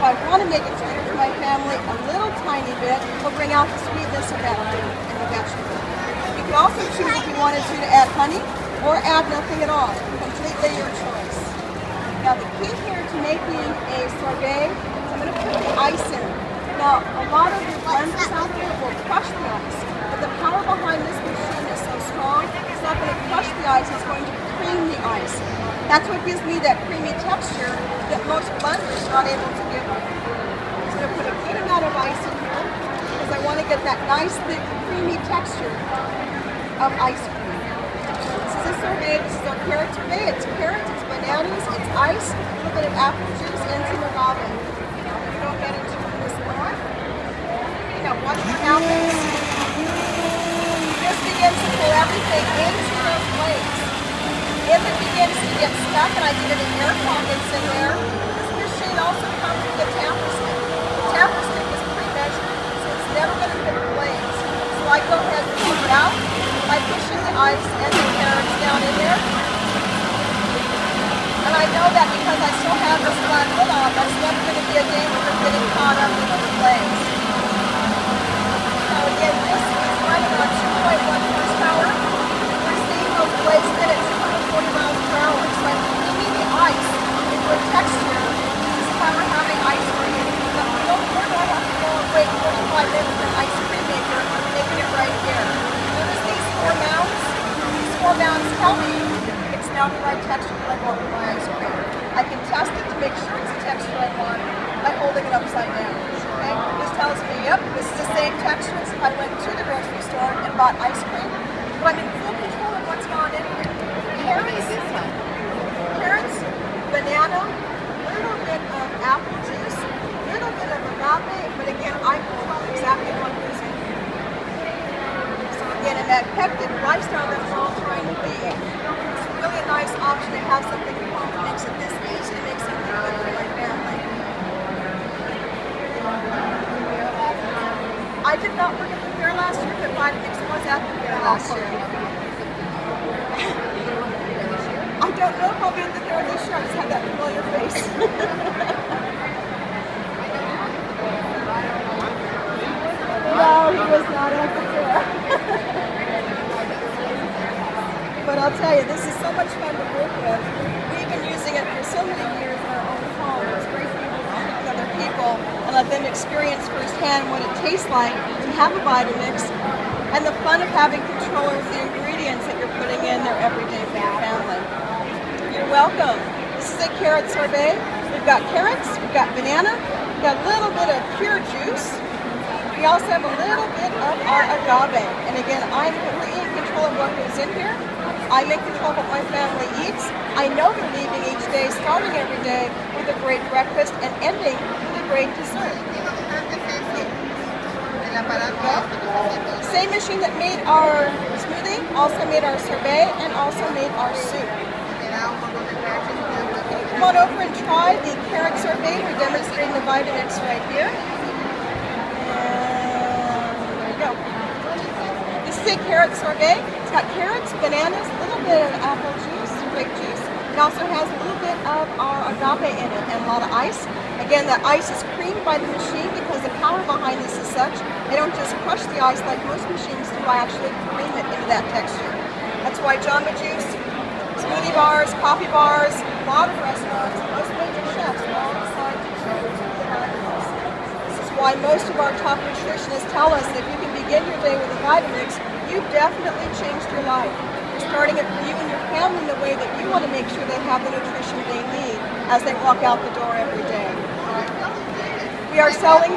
I want to make it sweeter for my family a little tiny bit, will bring out the sweetness of that food and the vegetable. You can also choose if you wanted to add honey or add nothing at all. Completely your choice. Now the key here to making a sorbet is I'm going to put the ice in. Now a lot of your blenders out there will crush the ice, but the power behind this machine is so strong, it's not going to crush the ice, it's going to cream the ice. That's what gives me that creamy texture that most blenders are not able to give me. So I'm going to put a good amount of ice in here because I want to get that nice, thick, creamy texture of ice cream. This is a sorbet. This is our carrot sorbet. It's carrots, it's bananas, it's ice, a little bit of apple juice, and some agave. I'm going to go ahead and turn this on. Now watch what happens. This begins to pull everything into those blades. If it begins to get stuck, and I get any air pockets in there, this machine also comes with a tamper stick. The tamper stick is pre-measured, so it's never going to hit the blades. So I go ahead and pull it out by pushing the ice and the carrots down in there. And I know that because I still have this flat lid on, that's never going to be a danger of getting caught up in the blades. Now again, this is running on 2.1 horsepower. We're seeing those blades spin at 240 miles per hour. So I'm cleaning the ice into a texture. This is why we're having ice cream. But we don't have to go and wait 45 minutes for an ice cream maker. We're making it right here. Notice these 4 mounds? These 4 mounds tell me it's now the right texture that I want for my ice cream. I can test it to make sure it's the texture I want by holding it upside down. Okay? This tells me, yep, this is the same texture as if I went to the grocery store and bought ice cream. But I'm in full control of what's gone in here. Carrots, banana, a little bit of apple juice, a little bit of agave, but again, I control exactly what goes in here. So again, in that hectic lifestyle that we're all trying to be, it's really a nice option to have something at home that makes it this easy to make something good for my family. I did not work at the fair last year, but Vitamix was at the fair last year. I don't know if I'll be at the fair this year, I just have that familiar face. No, he was not at the fair. But I'll tell you, this is so much fun to work with. We've been using it for so many years in our own home. It's great for you to share with other people and let them experience firsthand what it tastes like to have a Vitamix and the fun of having control over the ingredients that you're putting in there every day for your family. You're welcome. This is a carrot sorbet. We've got carrots, we've got banana, we've got a little bit of pure juice. We also have a little bit of our agave. And again, I'm completely in control of what goes in here. I make control of what my family eats. I know they're leaving each day, starting every day with a great breakfast and ending with a great dessert. Same machine that made our smoothie, also made our sorbet, and also made our soup. Come on over and try the carrot sorbet. We're demonstrating the Vitamix right here. There you go. This is a carrot sorbet. It's got carrots, bananas, a little bit of apple juice, grape juice. It also has a little bit of our agave in it and a lot of ice. Again, that ice is creamed by the machine because the power behind this is such. I don't just crush the ice like most machines do. I actually cream it into that texture. That's why Jamba Juice, smoothie bars, coffee bars, a lot of restaurants, most major chefs are all designed to choose the Vitamix. This is why most of our top nutritionists tell us that if you can begin your day with a Vitamix, you've definitely changed your life. You're starting it for you and your family in the way that you want to make sure they have the nutrition they need as they walk out the door every day. We are selling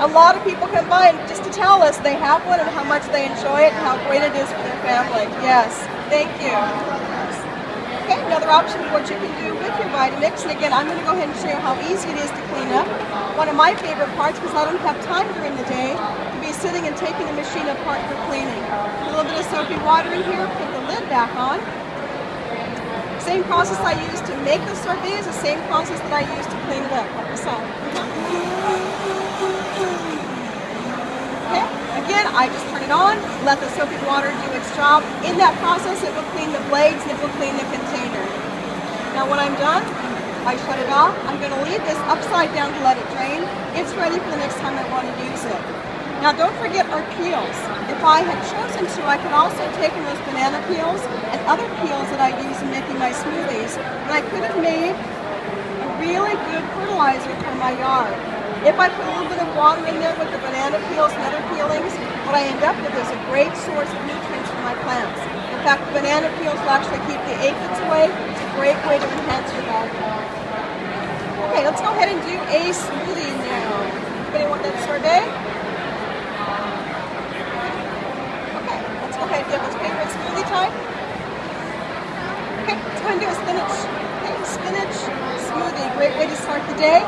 a lot of people come by just to tell us they have one and how much they enjoy it and how great it is for their family. Yes, thank you. Okay, another option of what you can do with your Vitamix. And again, I'm going to go ahead and show you how easy it is to clean up. One of my favorite parts, because I don't have time during the day to be sitting and taking the machine apart for cleaning. A little bit of soapy water in here, put the lid back on. Same process I use to make the sorbet is the same process that I use to clean it up. So, okay, again, I just turn it on, let the soapy water do its job. In that process, it will clean the blades and it will clean the container. Now when I'm done, I shut it off. I'm going to leave this upside down to let it drain. It's ready for the next time I want to use it. Now don't forget our peels. If I had chosen to, I could also have taken those banana peels and other peels that I use in making my smoothies, and I could have made a really good fertilizer for my yard. If I put a little bit of water in there with the banana peels and other peelings, what I end up with is a great source of nutrients for my plants. In fact, the banana peels will actually keep the aphids away. It's a great way to enhance your garden. Okay, let's go ahead and do a smoothie now. Anybody want that sorbet? Let's go ahead and get this favorite smoothie time. Okay, let's go ahead and do a spinach. Okay, spinach smoothie, great way to start the day.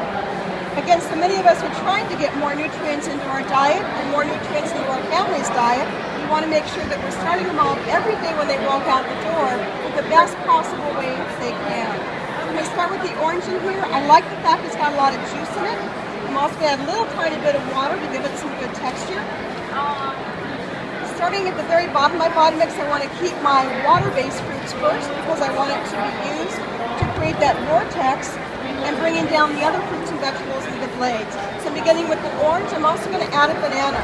Again, so many of us are trying to get more nutrients into our diet and more nutrients into our family's diet. We want to make sure that we're starting them off every day when they walk out the door with the best possible way they can. I'm going to start with the orange in here. I like the fact it's got a lot of juice in it. I'm also going to add a little tiny bit of water to give it some good texture. Starting at the very bottom of my Vitamix, I want to keep my water-based fruits first because I want it to be used to create that vortex and bringing down the other fruits and vegetables into the blades. So I'm beginning with the orange. I'm also going to add a banana.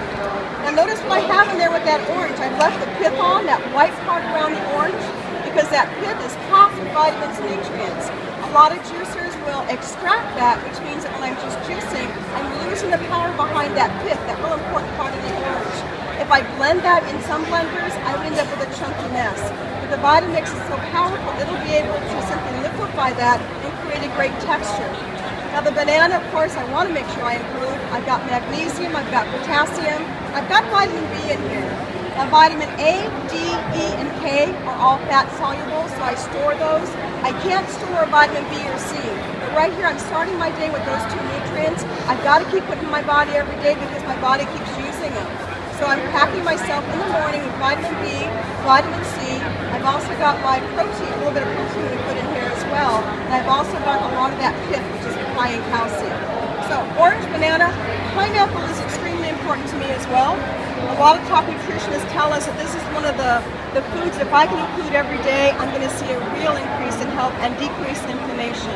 Now notice what I have in there with that orange. I've left the pith on, that white part around the orange, because that pith is packed with vitamins and nutrients. A lot of juicers will extract that, which means that when I'm just juicing, I'm losing the power behind that pith, that real important part of the orange. If I blend that in some blenders, I would end up with a chunky mess. But the Vitamix is so powerful, it'll be able to simply liquefy that and create a great texture. Now the banana, of course, I want to make sure I include. I've got magnesium, I've got potassium, I've got vitamin B in here. Now vitamin A, D, E, and K are all fat soluble, so I store those. I can't store vitamin B or C. But right here, I'm starting my day with those two nutrients. I've got to keep putting in my body every day because my body keeps using them. So I'm packing myself in the morning with vitamin B, vitamin C. I've also got my protein, a little bit of protein to put in here as well. And I've also got a lot of that pith, which is high in calcium. So orange, banana, pineapple is extremely important to me as well. A lot of top nutritionists tell us that this is one of the foods, if I can include every day, I'm going to see a real increase in health and decrease in inflammation.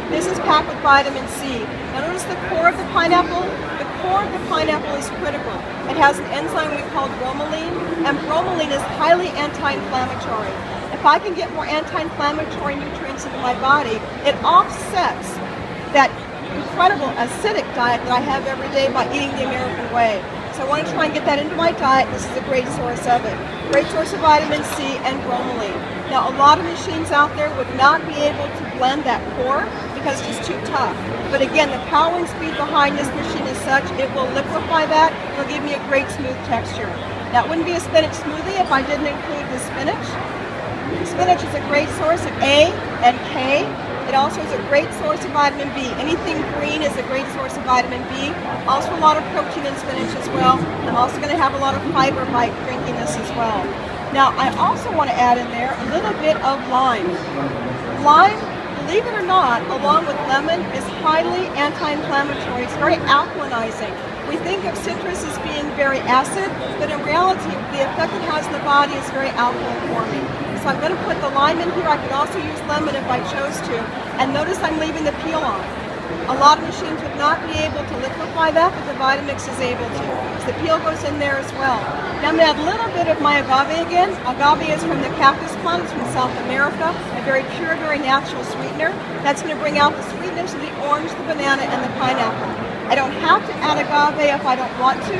This is packed with vitamin C. Now notice the core of the pineapple. The core of the pineapple is critical. It has an enzyme we call bromelain, and bromelain is highly anti-inflammatory. If I can get more anti-inflammatory nutrients into my body, it offsets that incredible acidic diet that I have every day by eating the American way. So I want to try and get that into my diet. This is a great source of it. Great source of vitamin C and bromelain. Now a lot of machines out there would not be able to blend that core because it's just too tough. But again, the power and speed behind this machine is such, it will liquefy that. It'll give me a great smooth texture. Now it wouldn't be a spinach smoothie if I didn't include the spinach. Spinach is a great source of A and K. It also is a great source of vitamin B. Anything green is a great source of vitamin B. Also a lot of protein in spinach as well. I'm also going to have a lot of fiber by drinking this as well. Now I also want to add in there a little bit of lime. Lime, believe it or not, along with lemon, is highly anti-inflammatory. It's very alkalinizing. We think of citrus as being very acid, but in reality, the effect it has on the body is very alkaline forming. So I'm going to put the lime in here. I could also use lemon if I chose to. And notice I'm leaving the peel on. A lot of machines would not be able to liquefy that, but the Vitamix is able to. So the peel goes in there as well. Now I'm going to add a little bit of my agave again. Agave is from the cactus plant. It's from South America. A very pure, very natural sweetener. That's going to bring out the sweetness of the orange, the banana, and the pineapple. I don't have to add agave if I don't want to.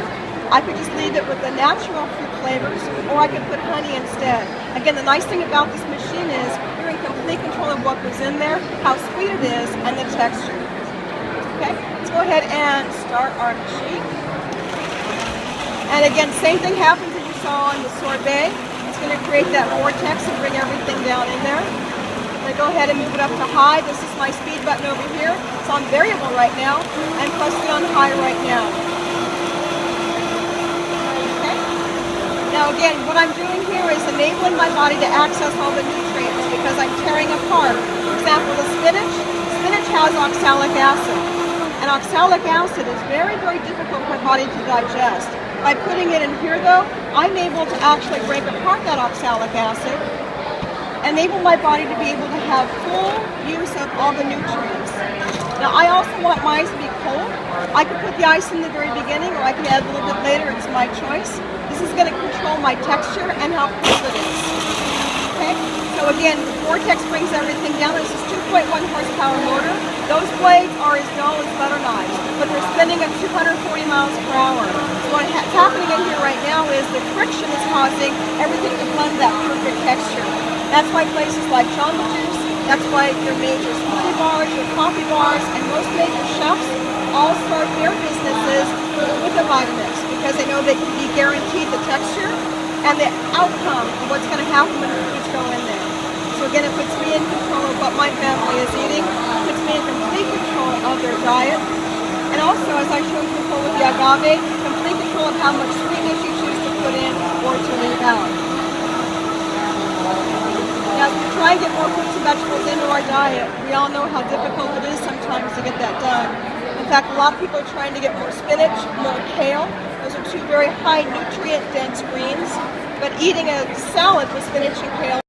I could just leave it with the natural fruit flavors, or I could put honey instead. Again, the nice thing about this machine is you're in complete control of what goes in there, how sweet it is, and the texture. Okay, let's go ahead and start our machine. And again, same thing happens as you saw on the sorbet. It's going to create that vortex and bring everything down in there. I'm going to go ahead and move it up to high. This is my speed button over here. It's on variable right now. I'm pressing on high right now. Now again, what I'm doing here is enabling my body to access all the nutrients because I'm tearing apart. For example, the spinach has oxalic acid. And oxalic acid is very, very difficult for my body to digest. By putting it in here though, I'm able to actually break apart that oxalic acid enable my body to be able to have full use of all the nutrients. Now I also want my ice to be cold. I can put the ice in the very beginning or I can add a little bit later, it's my choice. This is going to control my texture and how cold it is. Okay, so again, Vortex brings everything down. This is 2.1 horsepower motor. Those blades are as dull as butter knives, but they're spinning at 240 miles per hour. So what's happening in here right now is the friction is causing everything to blend that perfect texture. That's why places like Jamba Juice, that's why your major smoothie bars, your coffee bars, and most major chefs all start their businesses with a Vitamix because they know they can be guaranteed the texture and the outcome of what's going to happen when the foods go in there. So again, it puts me in control of what my family is eating, it puts me in complete control of their diet, and also, as I showed you before with the agave, complete control of how much sweetness you choose to put in or to leave out. Now, as we try and get more fruits and vegetables into our diet, we all know how difficult it is sometimes to get that done. In fact, a lot of people are trying to get more spinach, more kale. Those are two very high nutrient-dense greens, but eating a salad with spinach and kale